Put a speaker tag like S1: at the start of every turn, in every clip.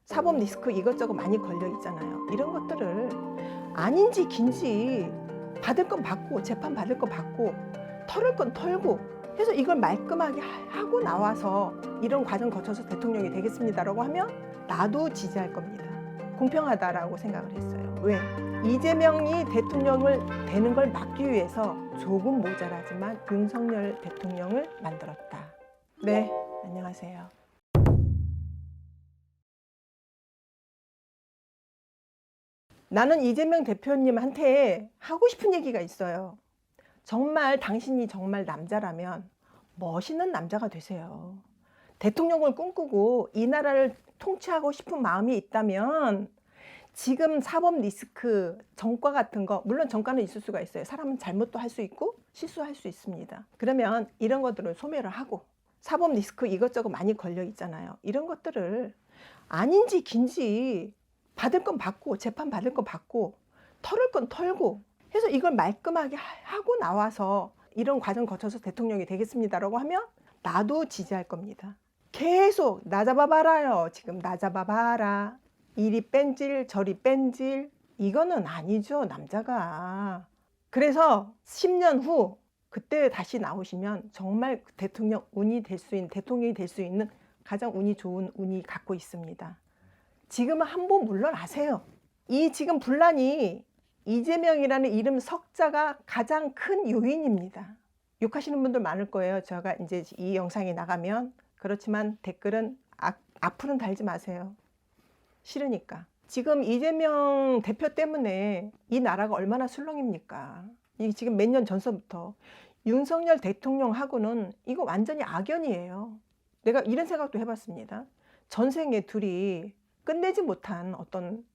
S1: 사법 리스크 이것저것 많이 걸려 있잖아요. 이런 것들을 아닌지 긴지 받을 건 받고 재판 받을 건 받고 털을 건 털고 해서 이걸 말끔하게 하고 나와서 이런 과정 거쳐서 대통령이 되겠습니다라고 하면 나도 지지할 겁니다. 공평하다라고 생각을 했어요. 왜? 이재명이 대통령을 되는 걸 막기 위해서 조금 모자라지만 윤석열 대통령을 만들었다. 네, 안녕하세요. 나는 이재명 대표님한테 하고 싶은 얘기가 있어요. 정말 당신이 정말 남자라면 멋있는 남자가 되세요. 대통령을 꿈꾸고 이 나라를 통치하고 싶은 마음이 있다면 지금 사법 리스크, 정과 같은 거, 물론 정과는 있을 수가 있어요. 사람은 잘못도 할 수 있고 실수할 수 있습니다. 그러면 이런 것들을 소멸을 하고 사법 리스크 이것저것 많이 걸려 있잖아요. 이런 것들을 아닌지 긴지 받을 건 받고 재판 받을 건 받고 털을 건 털고 해서 이걸 말끔하게 하고 나와서 이런 과정 거쳐서 대통령이 되겠습니다라고 하면 나도 지지할 겁니다. 계속 나 잡아봐라요. 지금 나 잡아봐라. 이리 뺀질 저리 뺀질 이거는 아니죠, 남자가. 그래서 10년 후 그때 다시 나오시면 정말 대통령 운이 될 수 있는, 대통령이 될 수 있는 가장 운이 좋은 운이 갖고 있습니다. 지금은 한번 물러나세요. 이 지금 분란이 이재명이라는 이름 석자가 가장 큰 요인입니다. 욕하시는 분들 많을 거예요. 제가 이제 이 영상이 나가면. 그렇지만 댓글은 악플은 달지 마세요. 싫으니까. 지금 이재명 대표 때문에 이 나라가 얼마나 술렁입니까? 이 지금 몇 년 전서부터 윤석열 대통령하고는 이거 완전히 악연이에요. 내가 이런 생각도 해봤습니다. 전생에 둘이 끝내지 못한 어떤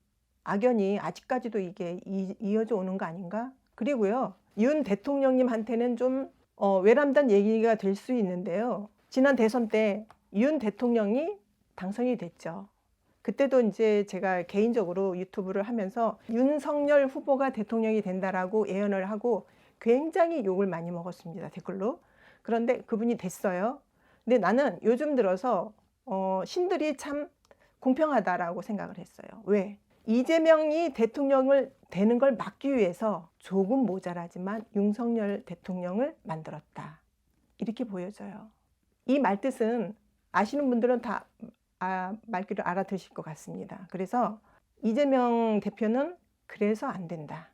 S1: 악연이 아직까지도 이게 이어져 오는 거 아닌가? 그리고요, 윤 대통령님한테는 좀 외람된 얘기가 될 수 있는데요. 지난 대선 때 윤 대통령이 당선이 됐죠. 그때도 이제 제가 개인적으로 유튜브를 하면서 윤석열 후보가 대통령이 된다라고 예언을 하고 굉장히 욕을 많이 먹었습니다, 댓글로. 그런데 그분이 됐어요. 근데 나는 요즘 들어서 신들이 참 공평하다라고 생각을 했어요. 왜? 이재명이 대통령을 되는 걸 막기 위해서 조금 모자라지만 윤석열 대통령을 만들었다. 이렇게 보여져요. 이 말뜻은 아시는 분들은 다 말귀를 알아들으실 것 같습니다. 그래서 이재명 대표는 그래서 안 된다.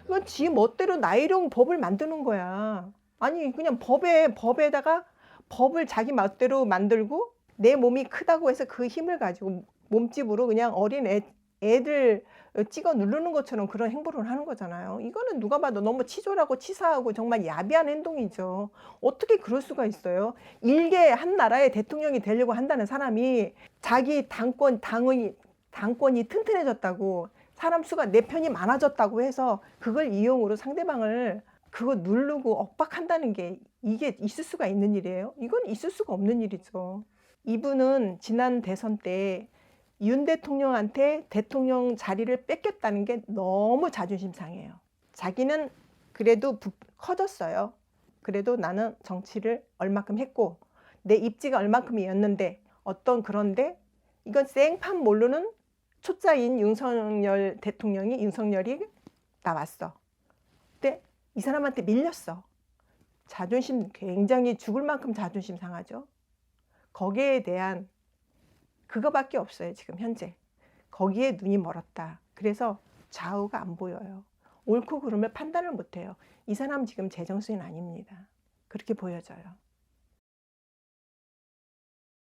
S1: 이건 지 멋대로 나이롱 법을 만드는 거야. 아니 그냥 법에다가 법을 자기 멋대로 만들고 내 몸이 크다고 해서 그 힘을 가지고 몸집으로 그냥 어린 애들 찍어 누르는 것처럼 그런 행보를 하는 거잖아요. 이거는 누가 봐도 너무 치졸하고 치사하고 정말 야비한 행동이죠. 어떻게 그럴 수가 있어요? 일개 한 나라의 대통령이 되려고 한다는 사람이 자기 당권이 튼튼해졌다고, 사람 수가 내 편이 많아졌다고 해서 그걸 이용으로 상대방을 그거 누르고 억박한다는 게 이게 있을 수가 있는 일이에요? 이건 있을 수가 없는 일이죠. 이분은 지난 대선 때 윤 대통령한테 대통령 자리를 뺏겼다는 게 너무 자존심 상해요. 자기는 그래도 커졌어요. 그래도 나는 정치를 얼마큼 했고 내 입지가 얼마큼이었는데 그런데 이건 생판 모르는 초짜인 윤석열 대통령이 윤석열이 나왔어. 근데 이 사람한테 밀렸어. 자존심 굉장히 죽을 만큼 자존심 상하죠. 거기에 대한 그거밖에 없어요. 지금 현재 거기에 눈이 멀었다. 그래서 좌우가 안 보여요. 옳고 그름을 판단을 못해요. 이 사람 지금 제정신이 아닙니다. 그렇게 보여져요.